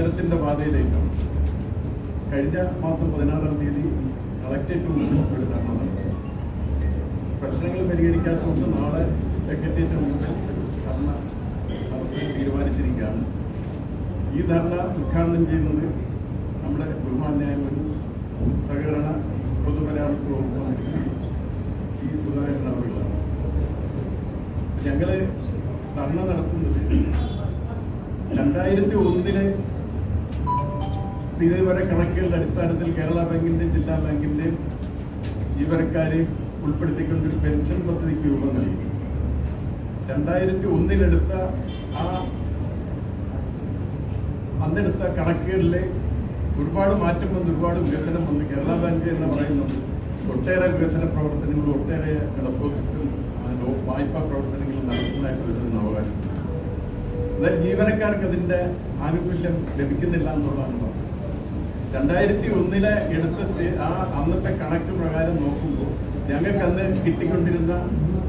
സമരത്തിന്റെ പാതയിലേക്കാണ്. കഴിഞ്ഞ മാസം 16-ാം തീയതി കളക്ടറേറ്റ് മുമ്പിൽ ഒരു ധർണ നടത്തി. പ്രശ്നങ്ങൾ പരിഹരിക്കാത്തതുകൊണ്ട് നാളെ സെക്രട്ടേറിയറ്റ് മുമ്പിൽ ധർണ നടത്താൻ തീരുമാനിച്ചിരിക്കുകയാണ്. ഈ ധർണ ഉദ്ഘാടനം ചെയ്യുന്നത് നമ്മുടെ ബഹുമാന്യായ സഹകരണ പൊതുമരാമത്ത് വകുപ്പ് മന്ത്രി ഈ സുധാകരൻ അവர்களാണ്. ഞങ്ങള് ധർണ നടത്തുന്നത് 2001 സ്ഥിതിവിവര കണക്കുകളുടെ അടിസ്ഥാനത്തിൽ കേരള ബാങ്കിന്റെ ജില്ലാ ബാങ്കിന്റെ ജീവനക്കാരെ ഉൾപ്പെടുത്തിക്കൊണ്ടൊരു പെൻഷൻ പദ്ധതിക്ക് രൂപം നൽകി. 2001 അന്നെടുത്ത കണക്കുകളിലെ ഒരുപാട് മാറ്റം വന്ന്, ഒരുപാട് വികസനം വന്ന്. കേരള ബാങ്ക് എന്ന് പറയുന്നത് ഒട്ടേറെ വികസന പ്രവർത്തനങ്ങളും ഒട്ടേറെ ഡെപ്പോസിറ്റും വായ്പാ പ്രവർത്തനങ്ങളും നടത്തുന്നതായിട്ട് വരുന്ന അവകാശം. എന്നാൽ ജീവനക്കാർക്ക് അതിന്റെ ആനുകൂല്യം ലഭിക്കുന്നില്ല എന്നുള്ളതാണ് പറഞ്ഞത്. 2001 എടുത്ത അന്നത്തെ കണക്ക് പ്രകാരം നോക്കുമ്പോൾ ഞങ്ങൾക്ക് അന്ന് കിട്ടിക്കൊണ്ടിരുന്ന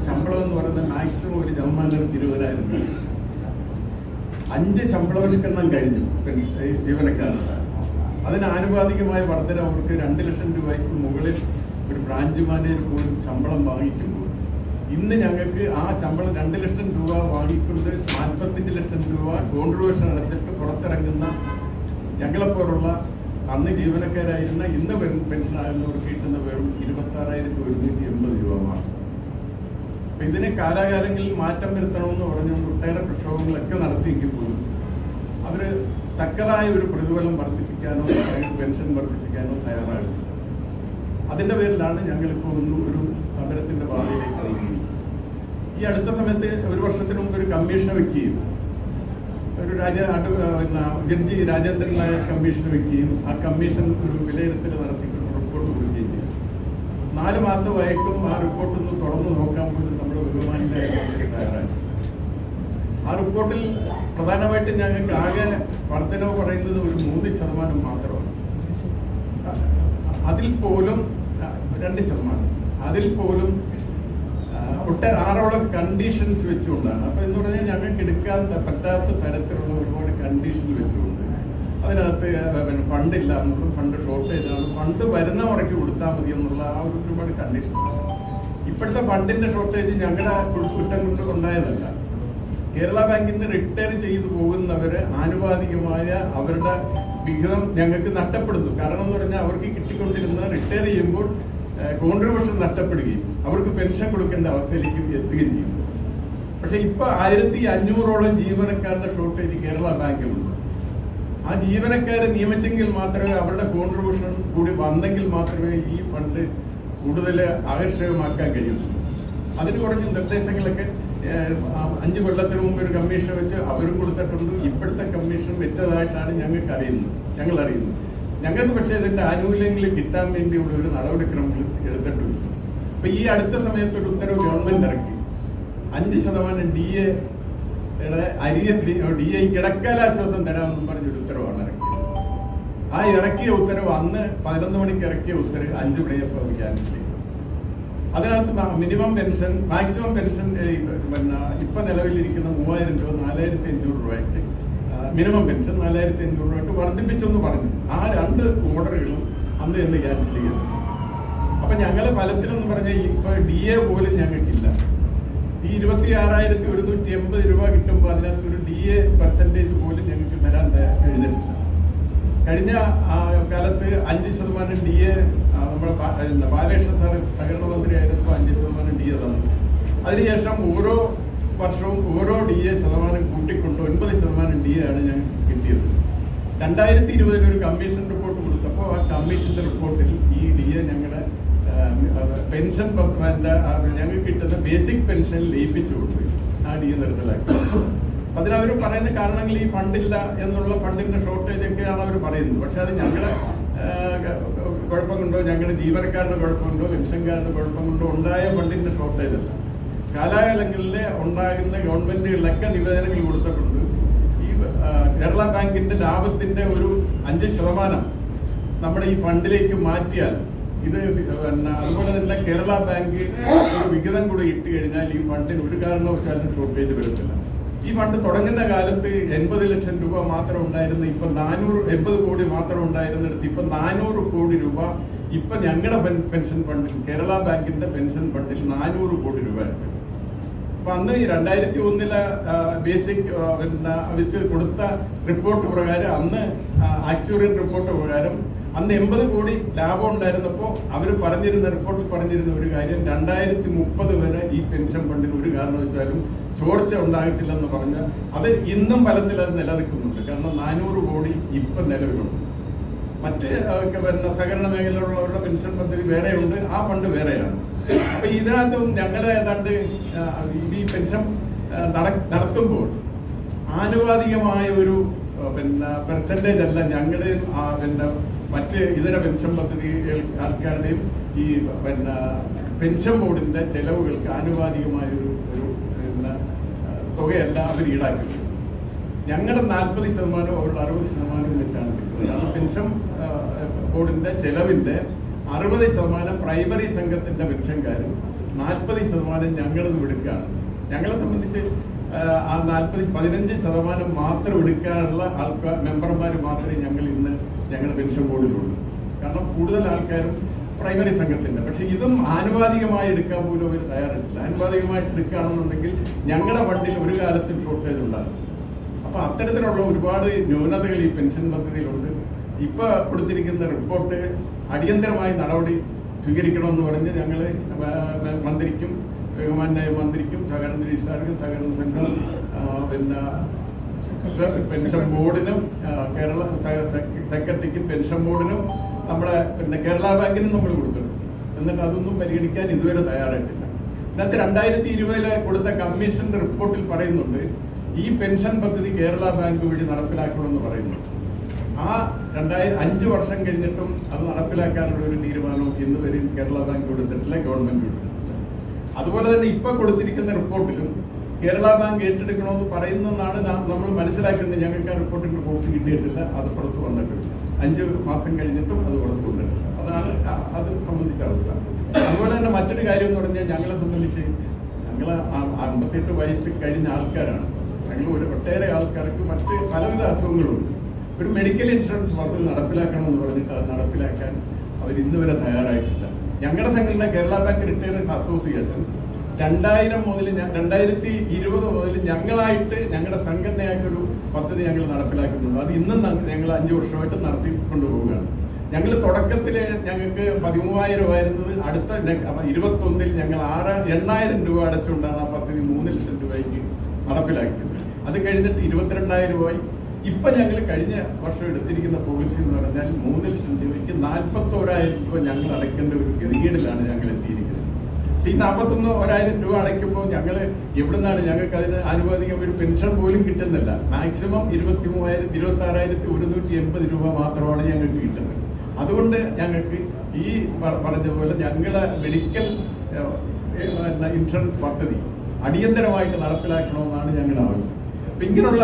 ശമ്പളം എന്ന് പറയുന്നത് മാക്സിമം ഒരു ശതമാനത്തിന് 20,000 രൂപ. 5 ശമ്പളവൽക്കരണം കഴിഞ്ഞു ജീവനക്കാർക്ക്. അതിന് ആനുപാതികമായ വർധന അവർക്ക് 2 ലക്ഷം രൂപയ്ക്ക് മുകളിൽ ഒരു ബ്രാഞ്ച് മാനേജർ പോലും ശമ്പളം വാങ്ങിക്കുമ്പോൾ ഇന്ന് ഞങ്ങൾക്ക് ആ ശമ്പളം 2 ലക്ഷം രൂപ വാങ്ങിക്കൊണ്ട് 45 ലക്ഷം രൂപ കോൺട്രിബ്യൂഷൻ അടച്ചിട്ട് പുറത്തിറങ്ങുന്ന ഞങ്ങളെപ്പോലുള്ള അന്ന് ജീവനക്കാരായിരുന്ന ഇന്ന് പെൻഷനാകുന്നവർക്ക് കിട്ടുന്ന വെറും 26,180 രൂപ മാത്രം. അപ്പൊ ഇതിന് കാലാകാലങ്ങളിൽ മാറ്റം വരുത്തണമെന്ന് പറഞ്ഞുകൊണ്ട് ഒട്ടേറെ പ്രക്ഷോഭങ്ങളൊക്കെ നടത്തിയെങ്കിൽ പോലും അവര് തക്കതായ ഒരു പ്രതിഫലം വർദ്ധിപ്പിക്കാനോ പെൻഷൻ വർദ്ധിപ്പിക്കാനോ തയ്യാറാകുന്നില്ല. അതിന്റെ പേരിലാണ് ഞങ്ങളിപ്പോൾ ഒരു സമരത്തിന്റെ പാതയിലേക്ക് നീങ്ങി. ഈ അടുത്ത സമയത്ത് ഒരു വർഷത്തിന് മുമ്പ് ഒരു കമ്മീഷൻ വെക്കുകയും ഒരു ജഡ്ജി രാജേന്ദ്രൻ നായർ കമ്മീഷൻ വെക്കുകയും ആ കമ്മീഷൻ ഒരു വിലയിരുത്തൽ നടത്തിക്കൊണ്ട് റിപ്പോർട്ട് കൊടുക്കുകയും ചെയ്തു. 4 മാസമായിട്ടും ആ റിപ്പോർട്ടൊന്ന് തുറന്നു നോക്കാൻ പോലും നമ്മുടെ ബഹുമാനിയായ തയ്യാറായി. ആ റിപ്പോർട്ടിൽ പ്രധാനമായിട്ടും ഞങ്ങൾക്ക് ആകെ വർധനവ് പറയുന്നത് ഒരു 3% മാത്രമാണ്. അതിൽ പോലും 2%. അതിൽ പോലും ഒട്ടേറെ 6ഓളം കണ്ടീഷൻസ് വെച്ചുകൊണ്ടാണ്. അപ്പൊ എന്ന് പറഞ്ഞാൽ ഞങ്ങൾക്ക് എടുക്കാൻ പറ്റാത്ത തരത്തിലുള്ള ഒരുപാട് കണ്ടീഷൻ വെച്ചുകൊണ്ട് അതിനകത്ത് ഫണ്ടില്ല എന്നുള്ളതും ഫണ്ട് ഷോർട്ടേജ് ആണ്, ഫണ്ട് വരുന്ന മുറയ്ക്ക് കൊടുത്താൽ മതി എന്നുള്ള ആ ഒരുപാട് കണ്ടീഷൻ. ഇപ്പോഴത്തെ ഫണ്ടിന്റെ ഷോർട്ടേജ് ഞങ്ങളുടെ കുറ്റം കൊണ്ട് ഉണ്ടായതല്ല. കേരള ബാങ്കിൽ നിന്ന് റിട്ടയർ ചെയ്തു പോകുന്നവര് ആനുപാതികമായ അവരുടെ വിഹിതം ഞങ്ങൾക്ക് നഷ്ടപ്പെടുന്നു. കാരണം എന്ന് പറഞ്ഞാൽ അവർക്ക് കിട്ടിക്കൊണ്ടിരുന്ന റിട്ടയർ ചെയ്യുമ്പോൾ കോൺട്രിബ്യൂഷൻ നഷ്ടപ്പെടുകയും അവർക്ക് പെൻഷൻ കൊടുക്കേണ്ട അവസ്ഥയിലേക്ക് എത്തുകയും ചെയ്യുന്നു. പക്ഷെ ഇപ്പൊ 1,500ഓളം ജീവനക്കാരുടെ ഷോർട്ടേജ് കേരള ബാങ്കിലുണ്ട്. ആ ജീവനക്കാരെ നിയമിച്ചെങ്കിൽ മാത്രമേ അവരുടെ കോൺട്രിബ്യൂഷൻ കൂടി വന്നെങ്കിൽ മാത്രമേ ഈ ഫണ്ട് കൂടുതൽ ആകർഷകമാക്കാൻ കഴിയുള്ളൂ. അതിന് കുറച്ച് നിർദ്ദേശങ്ങളൊക്കെ 5 കൊല്ലത്തിന് മുമ്പ് ഒരു കമ്മീഷൻ വെച്ച് അവരും കൊടുത്തിട്ടുണ്ട്. ഇപ്പോഴത്തെ കമ്മീഷൻ വെച്ചതായിട്ടാണ് ഞങ്ങൾ അറിയുന്നത്. ഞങ്ങൾക്ക് പക്ഷേ ഇതിന്റെ ആനുകൂല്യങ്ങൾ കിട്ടാൻ വേണ്ടിയുള്ള ഒരു നടപടിക്രമങ്ങൾ എടുത്തിട്ടുണ്ട്. അപ്പൊ ഈ അടുത്ത സമയത്ത് ഒരു ഉത്തരവ് ഗവൺമെന്റ് ഇറക്കി. 5% DA കിടക്കാലാശ്വാസം തരാമെന്നും പറഞ്ഞൊരു ഉത്തരവാണ് ഇറക്കിയത്. ആ ഇറക്കിയ ഉത്തരവ് അന്ന് 11 മണിക്ക് ഇറക്കിയ ഉത്തരവ് 5 മണിയപ്പോൾ ക്യാൻസൽ ചെയ്തു. അതിനകത്ത് മിനിമം പെൻഷൻ, മാക്സിമം പെൻഷൻ ഇപ്പൊ നിലവിലിരിക്കുന്ന 3,000 രൂപ 4,500 രൂപയായിട്ട് മിനിമം പെൻഷൻ 4,500 രൂപയായിട്ട് വർദ്ധിപ്പിച്ചെന്ന് പറഞ്ഞു. ആ 2 ഓർഡറുകളും അന്ന് തന്നെ ക്യാൻസൽ ചെയ്യുന്നു. അപ്പൊ ഞങ്ങള് ഫലത്തിലെന്ന് പറഞ്ഞാൽ ഇപ്പൊ DA പോലും ഞങ്ങൾക്കില്ല. ഈ 26,180 രൂപ കിട്ടുമ്പോൾ അതിനകത്തൊരു DA പെർസെന്റേജ് പോലും ഞങ്ങൾക്ക് തരാൻ കഴിഞ്ഞിട്ടില്ല. കഴിഞ്ഞ കാലത്ത് 5% DA നമ്മുടെ ബാലകൃഷ്ണ സാർ സഹകരണ മന്ത്രി ആയിരുന്നപ്പോൾ 5% DA തന്നു. അതിനുശേഷം ഓരോ വർഷവും ഓരോ DA ശതമാനം കൂട്ടിക്കൊണ്ട് 9% DA ആണ് ഞങ്ങൾക്ക് കിട്ടിയത്. 2020 ഒരു കമ്മീഷൻ റിപ്പോർട്ട് കൊടുത്തപ്പോൾ ആ കമ്മീഷന്റെ റിപ്പോർട്ടിൽ ഈ DA ഞങ്ങളുടെ പെൻഷൻ ഞങ്ങൾക്ക് കിട്ടുന്ന ബേസിക് പെൻഷൻ ലയിപ്പിച്ചു കൊടുത്തു. ആ DA നിർത്തലാക്കി. അതിനവർ പറയുന്ന കാരണങ്ങൾ ഈ ഫണ്ടില്ല എന്നുള്ള ഫണ്ടിന്റെ ഷോർട്ടേജ് ഒക്കെയാണ് അവർ പറയുന്നത്. പക്ഷെ അത് ഞങ്ങളുടെ കുഴപ്പം കൊണ്ടോ ഞങ്ങളുടെ ജീവനക്കാരുടെ കുഴപ്പമുണ്ടോ പെൻഷൻകാരുടെ കുഴപ്പം കൊണ്ടോ ഉണ്ടായ ഫണ്ടിന്റെ ഷോർട്ടേജ് അല്ല. കാലാകാലങ്ങളിൽ ഉണ്ടാകുന്ന ഗവൺമെന്റുകളിലൊക്കെ നിവേദനങ്ങൾ കൊടുത്തിട്ടുണ്ട്. ഈ കേരള ബാങ്കിന്റെ ലാഭത്തിന്റെ ഒരു 5% നമ്മുടെ ഈ ഫണ്ടിലേക്ക് മാറ്റിയാൽ ഇത് അതുപോലെ തന്നെ കേരള ബാങ്ക് ഒരു വിഹിതം കൂടെ ഇട്ട് കഴിഞ്ഞാൽ ഈ ഫണ്ടിന് ഒരു കാരണവശാലും ഷോർട്ടേജ് വരത്തില്ല. ഈ ഫണ്ട് തുടങ്ങുന്ന കാലത്ത് 80 ലക്ഷം രൂപ മാത്രം ഉണ്ടായിരുന്നു. ഇപ്പൊ 80 കോടി മാത്രം ഉണ്ടായിരുന്നിടത്ത് ഇപ്പൊ 400 കോടി രൂപ ഇപ്പൊ ഞങ്ങളുടെ പെൻഷൻ ഫണ്ടിൽ, കേരള ബാങ്കിന്റെ പെൻഷൻ ഫണ്ടിൽ 400 കോടി രൂപ ഉണ്ട്. അപ്പൊ അന്ന് 2001 ബേസിക് വെച്ച് കൊടുത്ത റിപ്പോർട്ട് പ്രകാരം, അന്ന് ആക്ച്വറിയൽ റിപ്പോർട്ട് പ്രകാരം അന്ന് 80 കോടി ലാഭം ഉണ്ടായിരുന്നപ്പോൾ അവർ പറഞ്ഞിരുന്ന റിപ്പോർട്ടിൽ പറഞ്ഞിരുന്ന ഒരു കാര്യം, 2030 വരെ ഈ പെൻഷൻ ഫണ്ടിന് ഒരു കാരണവശാലും ചോർച്ച ഉണ്ടാകത്തില്ലെന്ന് പറഞ്ഞ അത് ഇന്നും ഫലത്തിൽ അത് നിലനിൽക്കുന്നുണ്ട്. കാരണം 400 കോടി ഇപ്പം നിലവിലുണ്ട്. മറ്റ് സഹകരണ മേഖലയിലുള്ളവരുടെ പെൻഷൻ പദ്ധതി വേറെയുണ്ട്, ആ ഫണ്ട് വേറെയാണ്. അപ്പൊ ഇതിനകത്തും ഞങ്ങളുടെ ഏതാണ്ട് ഈ പെൻഷൻ നടത്തുമ്പോൾ ആനുപാതികമായ ഒരു പെർസെൻറ്റേജ് അല്ല ഞങ്ങളുടെയും മറ്റ് ഇതര പെൻഷൻ പദ്ധതി ആൾക്കാരുടെയും ഈ പെൻഷൻ ബോർഡിന്റെ ചെലവുകൾക്ക് ആനുപാതികമായ ഒരു തുകയല്ല അവർ ഈടാക്കുന്നത്. ഞങ്ങളുടെ 40% അവരുടെ 60% വെച്ചാണ് കിട്ടുന്നത്. കാരണം പെൻഷൻ ബോർഡിന്റെ ചെലവിന്റെ 60% പ്രൈമറി സംഘത്തിന്റെ പെൻഷൻകാരും 40% ഞങ്ങളത് എടുക്കുകയാണ്. ഞങ്ങളെ സംബന്ധിച്ച് ആ 15% മാത്രം എടുക്കാനുള്ള മെമ്പർമാർ മാത്രമേ ഞങ്ങൾ ഇന്ന് ഞങ്ങളുടെ പെൻഷൻ ബോർഡിലുള്ളൂ. കാരണം കൂടുതൽ ആൾക്കാരും പ്രൈമറി സംഘത്തിന്റെ. പക്ഷെ ഇതും ആനുപാതികമായി എടുക്കാൻ പോലും അവർ തയ്യാറായിട്ടില്ല. ആനുപാതികമായിട്ട് എടുക്കുകയാണെന്നുണ്ടെങ്കിൽ ഞങ്ങളുടെ ഫണ്ടിൽ ഒരു കാലത്തും ഷോർട്ടേജ് ഉണ്ടാകും. അപ്പൊ അത്തരത്തിലുള്ള ഒരുപാട് ന്യൂനതകൾ ഈ പെൻഷൻ പദ്ധതിയിലുണ്ട്. ഇപ്പൊ കൊടുത്തിരിക്കുന്ന റിപ്പോർട്ട് അടിയന്തരമായി നടപടി സ്വീകരിക്കണമെന്ന് പറഞ്ഞ് ഞങ്ങൾ മന്ത്രിക്കും, ബഹുമാന്യായ മന്ത്രിക്കും, സഹകരണ രജിസ്ട്രാർക്കും, സഹകരണ സംഘം, പെൻഷൻ ബോർഡിനും, കേരള സെക്രട്ടറിക്കും, പെൻഷൻ ബോർഡിനും, നമ്മുടെ കേരള ബാങ്കിനും നമ്മൾ കൊടുത്തിട്ടുണ്ട്. എന്നിട്ട് അതൊന്നും പരിഗണിക്കാൻ ഇതുവരെ തയ്യാറായിട്ടില്ല. ഇതിനകത്ത് 2020 കൊടുത്ത കമ്മീഷന്റെ റിപ്പോർട്ടിൽ പറയുന്നുണ്ട് ഈ പെൻഷൻ പദ്ധതി കേരള ബാങ്ക് വഴി നടപ്പിലാക്കണമെന്ന് പറയുന്നു. ആ 5 വർഷം കഴിഞ്ഞിട്ടും അത് നടപ്പിലാക്കാനുള്ള ഒരു തീരുമാനവും ഇന്ന് വരെ കേരള ബാങ്ക് കൊടുത്തിട്ടില്ല, ഗവൺമെന്റ് കൊടുത്തിട്ടില്ല. അതുപോലെ തന്നെ ഇപ്പൊ കൊടുത്തിരിക്കുന്ന റിപ്പോർട്ടിലും കേരള ബാങ്ക് ഏറ്റെടുക്കണമെന്ന് പറയുന്നതാണ് നമ്മൾ മനസ്സിലാക്കുന്നത്. ഞങ്ങൾക്ക് ആ റിപ്പോർട്ടിന്റെ കോപ്പി കിട്ടിയിട്ടില്ല, അത് പുറത്ത് വന്നിട്ടില്ല. 5 മാസം കഴിഞ്ഞിട്ടും അത് പുറത്ത് കൊണ്ടിട്ടില്ല. അതാണ് അത് സംബന്ധിച്ച അവസ്ഥ. അതുപോലെ തന്നെ മറ്റൊരു കാര്യം എന്ന് പറഞ്ഞാൽ ഞങ്ങളെ സംബന്ധിച്ച് ഞങ്ങൾ 58 വയസ്സ് കഴിഞ്ഞ ആൾക്കാരാണ്. ഞങ്ങൾ ഒട്ടേറെ ആൾക്കാർക്ക് മറ്റ് പലവിധ അസുഖങ്ങളുണ്ട്. ഒരു മെഡിക്കൽ ഇൻഷുറൻസ് പദ്ധതി നടപ്പിലാക്കണമെന്ന് പറഞ്ഞിട്ട് അത് നടപ്പിലാക്കാൻ അവർ ഇന്ന് വരെ തയ്യാറായിട്ടില്ല. ഞങ്ങളുടെ സംഘടന കേരള ബാങ്ക് റിട്ടയറേഴ്സ് അസോസിയേഷൻ 2000 മുതൽ 2020 മുതൽ ഞങ്ങളായിട്ട് ഞങ്ങളുടെ സംഘടനയായിട്ടൊരു പദ്ധതി ഞങ്ങൾ നടപ്പിലാക്കുന്നുണ്ട്. അത് ഇന്നും ഞങ്ങൾ 5 വർഷമായിട്ട് നടത്തിക്കൊണ്ടുപോവുകയാണ്. ഞങ്ങൾ തുടക്കത്തിൽ ഞങ്ങൾക്ക് 13,000 ആയിരുന്നത് അടുത്ത 21 ഞങ്ങൾ 8,000 രൂപ അടച്ചുകൊണ്ടാണ് ആ പദ്ധതി 3 ലക്ഷം രൂപയ്ക്ക് നടപ്പിലാക്കിയത്. അത് കഴിഞ്ഞിട്ട് 22,000 ആയി. ഇപ്പൊ ഞങ്ങൾ കഴിഞ്ഞ വർഷം എടുത്തിരിക്കുന്ന പോളിസി എന്ന് പറഞ്ഞാൽ 3 ലക്ഷം രൂപയ്ക്ക് 41,000 രൂപ ഞങ്ങൾ അടയ്ക്കേണ്ട ഒരു ഗതികേടിലാണ് ഞങ്ങൾ എത്തിയിരിക്കുന്നത്. ഈ 41,000 രൂപ അടയ്ക്കുമ്പോൾ ഞങ്ങൾ എവിടുന്നാണ് ഞങ്ങൾക്ക് അതിന് ആനുപാതികം ഒരു പെൻഷൻ പോലും കിട്ടുന്നില്ല. മാക്സിമം 26,180 രൂപ മാത്രമാണ് ഞങ്ങൾക്ക് കിട്ടുന്നത്. അതുകൊണ്ട് ഞങ്ങൾക്ക് ഈ പറഞ്ഞ പോലെ ഞങ്ങളെ മെഡിക്കൽ ഇൻഷുറൻസ് പദ്ധതി അടിയന്തരമായിട്ട് നടപ്പിലാക്കണമെന്നാണ് ഞങ്ങളുടെ ആവശ്യം. അപ്പൊ ഇങ്ങനെയുള്ള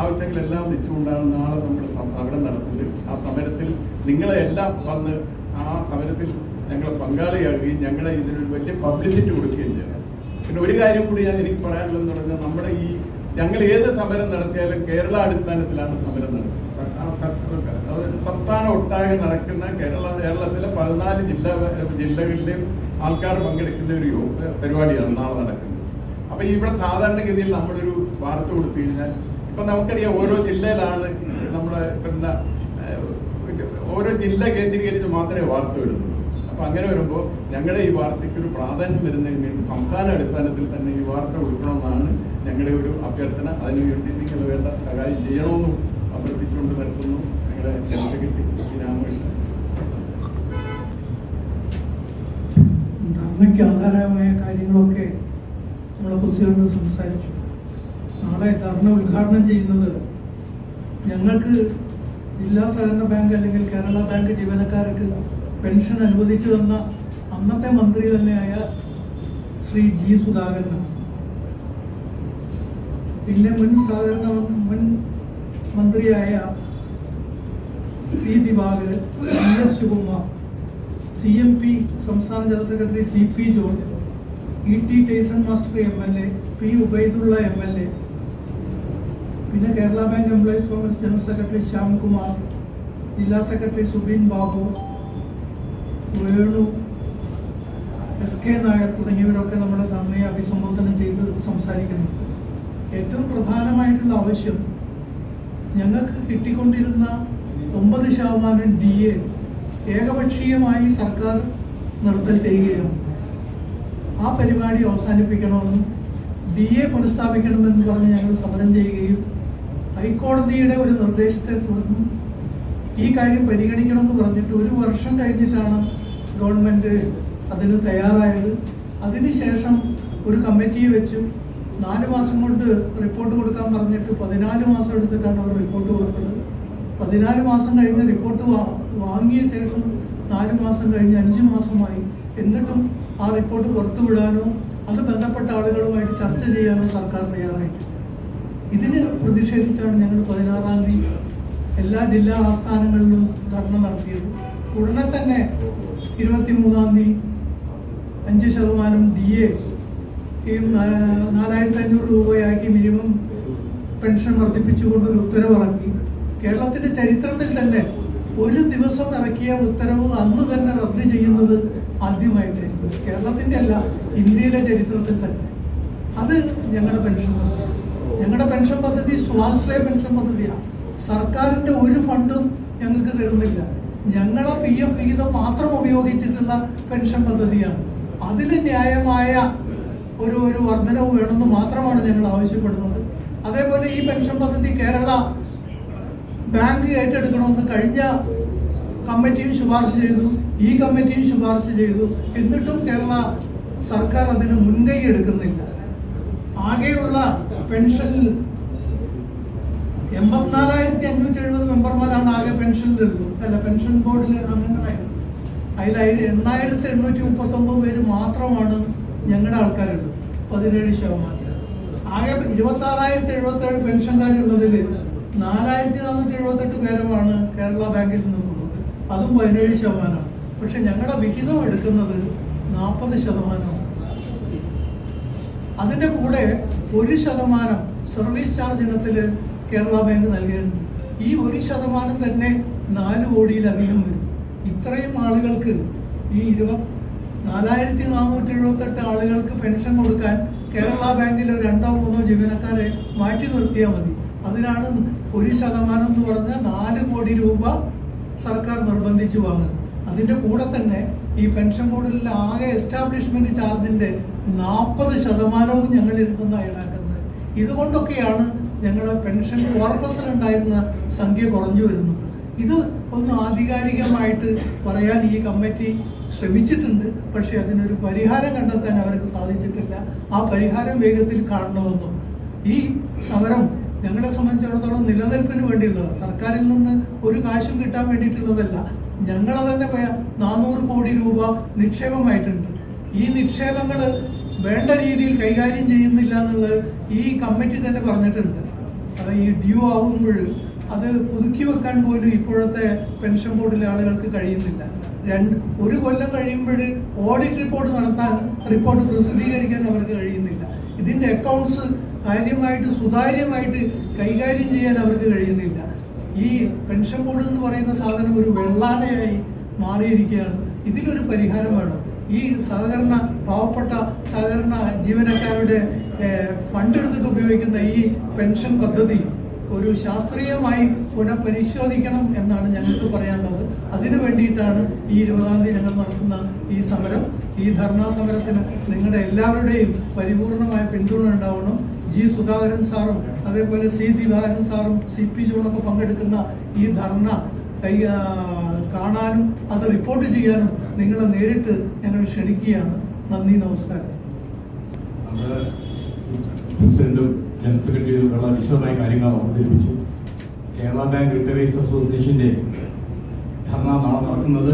ആവശ്യങ്ങളെല്ലാം വെച്ചുകൊണ്ടാണ് നാളെ നമ്മൾ സമരം നടത്തുന്നത്. ആ സമരത്തിൽ നിങ്ങളെ എല്ലാം വന്ന് ആ സമരത്തിൽ ഞങ്ങളെ പങ്കാളിയാകുകയും ഞങ്ങളെ ഇതിനൊരു വലിയ പബ്ലിസിറ്റി കൊടുക്കുകയും ചെയ്യണം. പിന്നെ ഒരു കാര്യം കൂടി എനിക്ക് പറയാനുള്ളതെന്ന് പറഞ്ഞാൽ നമ്മുടെ ഞങ്ങൾ ഏത് സമരം നടത്തിയാലും കേരള അടിസ്ഥാനത്തിലാണ് സമരം നടത്തുന്നത്. സംസ്ഥാനം ഒട്ടാകെ നടക്കുന്ന കേരളത്തിലെ 14 ജില്ലകളിലെയും ആൾക്കാർ പങ്കെടുക്കുന്ന ഒരു പരിപാടിയാണ് നാളെ നടക്കുന്നത്. അപ്പൊ ഇവിടെ സാധാരണഗതിയിൽ നമ്മളൊരു വാർത്ത കൊടുത്തു കഴിഞ്ഞാൽ ഇപ്പൊ നമുക്കറിയാം ഓരോ ജില്ലയിലാണ് നമ്മുടെ ഓരോ ജില്ല കേന്ദ്രീകരിച്ച് മാത്രമേ വാർത്ത വരുന്നുള്ളൂ. അപ്പൊ അങ്ങനെ വരുമ്പോൾ ഞങ്ങളുടെ ഈ വാർത്തയ്ക്ക് ഒരു പ്രാധാന്യം വരുന്നതിന് വേണ്ടി സംസ്ഥാന അടിസ്ഥാനത്തിൽ തന്നെ ഈ വാർത്ത കൊടുക്കണമെന്നാണ് ഞങ്ങളുടെ ഒരു അഭ്യർത്ഥന. അതിനുവേണ്ടി നിങ്ങൾ വേണ്ട സഹായം ചെയ്യണമെന്നും അഭ്യർത്ഥിച്ചുകൊണ്ട് നിർത്തുന്നു. ഞങ്ങളുടെ ജനറൽ സെക്രട്ടറി രാമകൃഷ്ണൻ. ധർമ്മയ്ക്ക് ആധാരമായ കാര്യങ്ങളൊക്കെ നമ്മളെ പ്രസിഡന്റ് സംസാരിച്ചു. നാളെ ധർമ്മ ഉദ്ഘാടനം ചെയ്യുന്നത് ഞങ്ങൾക്ക് ജില്ലാ സഹകരണ ബാങ്ക് അല്ലെങ്കിൽ കേരള ബാങ്ക് ജീവനക്കാർക്ക് പെൻഷൻ അനുവദിച്ചു തന്ന അന്നത്തെ മന്ത്രി തന്നെയായ ശ്രീ ജി സുധാകരനാണ്. പിന്നെ മുൻ മന്ത്രിയായ C Divakaran, S Sivakumar, CMP സംസ്ഥാന general secretary CP John, ET Tyson master MLA, P Ubaidulla MLA, പിന്നെ Kerala bank employees Congress general secretary Shyamkumar, ജില്ലാ സെക്രട്ടറി സുബിൻ ബാബു, വേണു, SK നായർ തുടങ്ങിയവരൊക്കെ നമ്മുടെ ധർണയെ അഭിസംബോധന ചെയ്ത് സംസാരിക്കുന്നുണ്ട്. ഏറ്റവും പ്രധാനമായിട്ടുള്ള ആവശ്യം ഞങ്ങൾക്ക് കിട്ടിക്കൊണ്ടിരുന്ന 9% DA ഏകപക്ഷീയമായി സർക്കാർ നിർത്തൽ ചെയ്യുകയാണ്. ആ പരിപാടി അവസാനിപ്പിക്കണമെന്നും DA പുനഃസ്ഥാപിക്കണമെന്ന് പറഞ്ഞ് ഞങ്ങൾ സമരം ചെയ്യുകയും ഹൈക്കോടതിയുടെ ഒരു നിർദ്ദേശത്തെ തുടർന്ന് ഈ കാര്യം പരിഗണിക്കണമെന്ന് പറഞ്ഞിട്ട് 1 വർഷം കഴിഞ്ഞിട്ടാണ് ഗവൺമെൻറ് അതിന് തയ്യാറായത്. അതിനുശേഷം ഒരു കമ്മിറ്റിയെ വെച്ചു 4 മാസം കൊണ്ട് റിപ്പോർട്ട് കൊടുക്കാൻ പറഞ്ഞിട്ട് 14 മാസം എടുത്തിട്ടാണ് അവർ റിപ്പോർട്ട് കൊടുത്തത്. 14 മാസം കഴിഞ്ഞ് റിപ്പോർട്ട് വാങ്ങിയ ശേഷം 4 മാസം കഴിഞ്ഞ് 5 മാസമായി. എന്നിട്ടും ആ റിപ്പോർട്ട് പുറത്തുവിടാനോ അത് ബന്ധപ്പെട്ട ആളുകളുമായിട്ട് ചർച്ച ചെയ്യാനോ സർക്കാർ തയ്യാറായിട്ടില്ല. ഇതിന് പ്രതിഷേധിച്ചാണ് ഞങ്ങൾ 16-ാം തീയതി എല്ലാ ജില്ലാ ആസ്ഥാനങ്ങളിലും ധർണ നടത്തിയത്. ഉടനെ തന്നെ 23-ാം തീയതി 5% DA 4,500 രൂപയാക്കി മിനിമം പെൻഷൻ വർദ്ധിപ്പിച്ചുകൊണ്ട് ഒരു ഉത്തരവിറക്കി. കേരളത്തിന്റെ ചരിത്രത്തിൽ തന്നെ ഒരു ദിവസം ഇറക്കിയ ഉത്തരവ് അന്ന് തന്നെ റദ്ദ് ചെയ്യുന്നത് ആദ്യമായിട്ടായിരുന്നു. കേരളത്തിന്റെ അല്ല, ഇന്ത്യയിലെ ചരിത്രത്തിൽ തന്നെ. അത് ഞങ്ങളുടെ പെൻഷൻ പദ്ധതി. ഞങ്ങളുടെ പെൻഷൻ പദ്ധതി സ്വാശ്രയ പെൻഷൻ പദ്ധതിയാണ്. സർക്കാരിന്റെ ഒരു ഫണ്ടും ഞങ്ങൾക്ക് തരുന്നില്ല. ഞങ്ങളെ PF വിഹിതം മാത്രം ഉപയോഗിച്ചിട്ടുള്ള പെൻഷൻ പദ്ധതിയാണ്. അതിന് ന്യായമായ ഒരു വർധനവ് വേണമെന്ന് മാത്രമാണ് ഞങ്ങൾ ആവശ്യപ്പെടുന്നത്. അതേപോലെ ഈ പെൻഷൻ പദ്ധതി കേരള ബാങ്ക് ഏറ്റെടുക്കണമെന്ന് കഴിഞ്ഞ കമ്മിറ്റിയും ശുപാർശ ചെയ്തു, ഈ കമ്മിറ്റിയും ശുപാർശ ചെയ്തു. എന്നിട്ടും കേരള സർക്കാർ അതിന് മുൻകൈ എടുക്കുന്നില്ല. ആകെയുള്ള പെൻഷനിൽ 84,570 മെമ്പർമാരാണ് ആകെ പെൻഷനിലുള്ളത്. അല്ല, പെൻഷൻ ബോർഡിൽ അംഗങ്ങളായിരുന്നു. അതിൽ 8,839 പേര് മാത്രമാണ് ഞങ്ങളുടെ ആൾക്കാരുള്ളത്, 17%. ആകെ 26,077 പെൻഷൻകാരുള്ളതിൽ 4,478 പേരുമാണ് കേരള ബാങ്കിൽ നിന്നുള്ളത്, അതും 17%. പക്ഷെ ഞങ്ങളുടെ വിഹിതം എടുക്കുന്നത് 40%. അതിൻ്റെ കൂടെ 1% സർവീസ് ചാർജ് ഇനത്തിൽ കേരള ബാങ്ക് നൽകേണ്ടത്. ഈ 1% തന്നെ 4 കോടിയിലധികം വരും. ഇത്രയും ആളുകൾക്ക്, ഈ 4,478 ആളുകൾക്ക് പെൻഷൻ കൊടുക്കാൻ കേരള ബാങ്കിലെ 2-3 ജീവനക്കാരെ മാറ്റി നിർത്തിയാൽ മതി. അതിനാണ് 1% എന്ന് പറഞ്ഞാൽ 4 കോടി രൂപ സർക്കാർ നിർബന്ധിച്ചു വാങ്ങുന്നത്. അതിൻ്റെ കൂടെ തന്നെ ഈ പെൻഷൻ ബോർഡിലെ ആകെ എസ്റ്റാബ്ലിഷ്മെന്റ് ചാർജിന്റെ 40% ഞങ്ങൾ ഇരുത്തുന്ന ഈടാക്കുന്നത്. ഇതുകൊണ്ടൊക്കെയാണ് ഞങ്ങളുടെ പെൻഷൻ കോർപ്പസിലുണ്ടായിരുന്ന സംഖ്യ കുറഞ്ഞു വരുന്നത്. ഇത് ഒന്ന് ആധികാരികമായിട്ട് പറയാൻ ഈ കമ്മിറ്റി ശ്രമിച്ചിട്ടുണ്ട്. പക്ഷെ അതിനൊരു പരിഹാരം കണ്ടെത്താൻ അവർക്ക് സാധിച്ചിട്ടില്ല. ആ പരിഹാരം വേഗത്തിൽ കാണണമെന്നും ഈ സമരം ഞങ്ങളെ സംബന്ധിച്ചിടത്തോളം നിലനിൽപ്പിന് വേണ്ടിയുള്ളതാണ്. സർക്കാരിൽ നിന്ന് ഒരു കാശും കിട്ടാൻ വേണ്ടിയിട്ടുള്ളതല്ല. ഞങ്ങളെ തന്നെ 400 കോടി രൂപ നിക്ഷേപമായിട്ടുണ്ട്. ഈ നിക്ഷേപങ്ങൾ വേണ്ട രീതിയിൽ കൈകാര്യം ചെയ്യുന്നില്ല എന്നുള്ളത് ഈ കമ്മിറ്റി തന്നെ പറഞ്ഞിട്ടുണ്ട്. ഈ ഡ്യൂ ആവുമ്പോൾ അത് പുതുക്കി വെക്കാൻ പോലും ഇപ്പോഴത്തെ പെൻഷൻ ബോർഡിലെ ആളുകൾക്ക് കഴിയുന്നില്ല. 1 കൊല്ലം കഴിയുമ്പോൾ ഓഡിറ്റ് റിപ്പോർട്ട് നടത്താൻ, റിപ്പോർട്ട് പ്രസിദ്ധീകരിക്കാൻ അവർക്ക് കഴിയുന്നില്ല. ഇതിന്റെ അക്കൗണ്ട്സ് കാര്യമായിട്ട് സുതാര്യമായിട്ട് കൈകാര്യം ചെയ്യാൻ അവർക്ക് കഴിയുന്നില്ല. ഈ പെൻഷൻ ബോർഡ് എന്ന് പറയുന്ന സാധനം ഒരു വെള്ളാനയായി മാറിയിരിക്കുകയാണ്. ഇതിനൊരു പരിഹാരം വേണം. ഈ പാവപ്പെട്ട സഹകരണ ജീവനക്കാരുടെ ഫണ്ട് എടുത്തിട്ട് ഉപയോഗിക്കുന്ന ഈ പെൻഷൻ പദ്ധതി ഒരു ശാസ്ത്രീയമായി പുനഃപരിശോധിക്കണം എന്നാണ് ഞങ്ങൾക്ക് പറയാനുള്ളത്. അതിനു വേണ്ടിയിട്ടാണ് ഈ 20-ാം തീയതി ഞങ്ങൾ നടത്തുന്ന ഈ സമരം. ഈ ധർണാ സമരത്തിന് നിങ്ങളുടെ എല്ലാവരുടെയും പരിപൂർണമായ പിന്തുണ ഉണ്ടാവണം. G. സുധാകരൻ സാറും അതേപോലെ C. ദിവാകരൻ സാറും CP ജോണൊക്കെ പങ്കെടുക്കുന്ന ഈ ധർണ കാണാനും അത് റിപ്പോർട്ട് ചെയ്യാനും നിങ്ങളെ നേരിട്ട് ഞങ്ങൾ ക്ഷണിക്കുകയാണ്. നന്ദി, നമസ്കാരം. പ്രസിഡന്റും ജനറൽ സെക്രട്ടറിയും വളരെ വിശദമായ കാര്യങ്ങൾ അവതരിപ്പിച്ചു. കേരള ബാങ്ക് റിട്ടയറീസ് അസോസിയേഷന്റെ ധർണ നാളെ നടക്കുന്നത്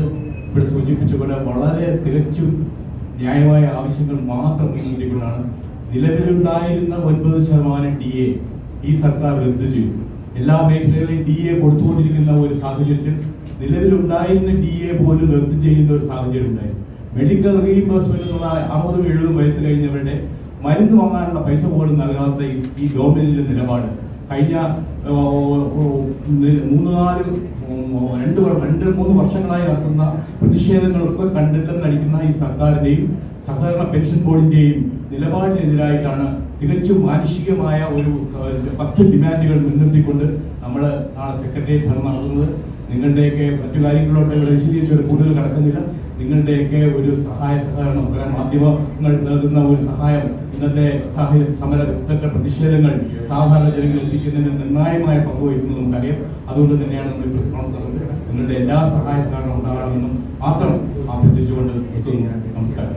ഇവിടെ സൂചിപ്പിച്ചുകൊണ്ട് വളരെ തികച്ചും ന്യായമായ ആവശ്യങ്ങൾ മാത്രം മുൻനിർത്തിക്കൊണ്ടാണ്. നിലവിലുണ്ടായിരുന്ന 9% DA ഈ സർക്കാർ റദ്ദു ചെയ്തു. എല്ലാ മേഖലകളിലും DA കൊടുത്തുകൊണ്ടിരിക്കുന്ന ഒരു സാഹചര്യത്തിൽ നിലവിലുണ്ടായിരുന്ന DA പോലും റദ്ദു ചെയ്യുന്ന ഒരു സാഹചര്യം ഉണ്ടായിരുന്നു. മെഡിക്കൽ റീഇംബേഴ്സ്മെന്റ് എന്നുള്ള 60-70 വയസ്സ് കഴിഞ്ഞവരുടെ മരുന്ന് വാങ്ങാനുള്ള പൈസ പോലും നൽകാത്ത ഈ ഗവൺമെന്റിന്റെ നിലപാട് കഴിഞ്ഞ 2-3 വർഷങ്ങളായി നടത്തുന്ന പ്രതിഷേധങ്ങളൊക്കെ കണ്ടിട്ടെന്ന് നടിക്കുന്ന ഈ സർക്കാരിന്റെയും സഹകരണ പെൻഷൻ ബോർഡിന്റെയും നിലപാടിനെതിരായിട്ടാണ് തികച്ചും മാനുഷികമായ ഒരു 10 ഡിമാൻഡുകൾ മുൻനിർത്തിക്കൊണ്ട് നമ്മൾ നാളെ സെക്രട്ടേറിയറ്റ് ധർണ നടത്തുന്നത്. നിങ്ങളുടെയൊക്കെ മറ്റു കാര്യങ്ങളോട്ട് വിശദീകരിച്ച് കൂടുതൽ കടക്കുന്നില്ല. നിങ്ങളുടെയൊക്കെ ഒരു സഹായ സഹകരണം, മാധ്യമങ്ങൾ നൽകുന്ന ഒരു സഹായം, ഇന്നത്തെ സമരത്തിന്റെ പ്രതിഷേധങ്ങൾ സാധാരണ ജനങ്ങൾ എത്തിക്കുന്നതിന് നിർണായകമായ പങ്ക് വഹിക്കുന്നത് നമുക്കറിയാം. അതുകൊണ്ട് തന്നെയാണ് നമ്മൾ ഈ പ്രസ് കോൺഫറൻസ് നടത്തുന്നത്. നിങ്ങളുടെ എല്ലാ സഹായ സഹകരണം ഉണ്ടാകണമെന്നും മാത്രം അഭ്യർത്ഥിച്ചുകൊണ്ട് എത്തുന്നു. നമസ്കാരം.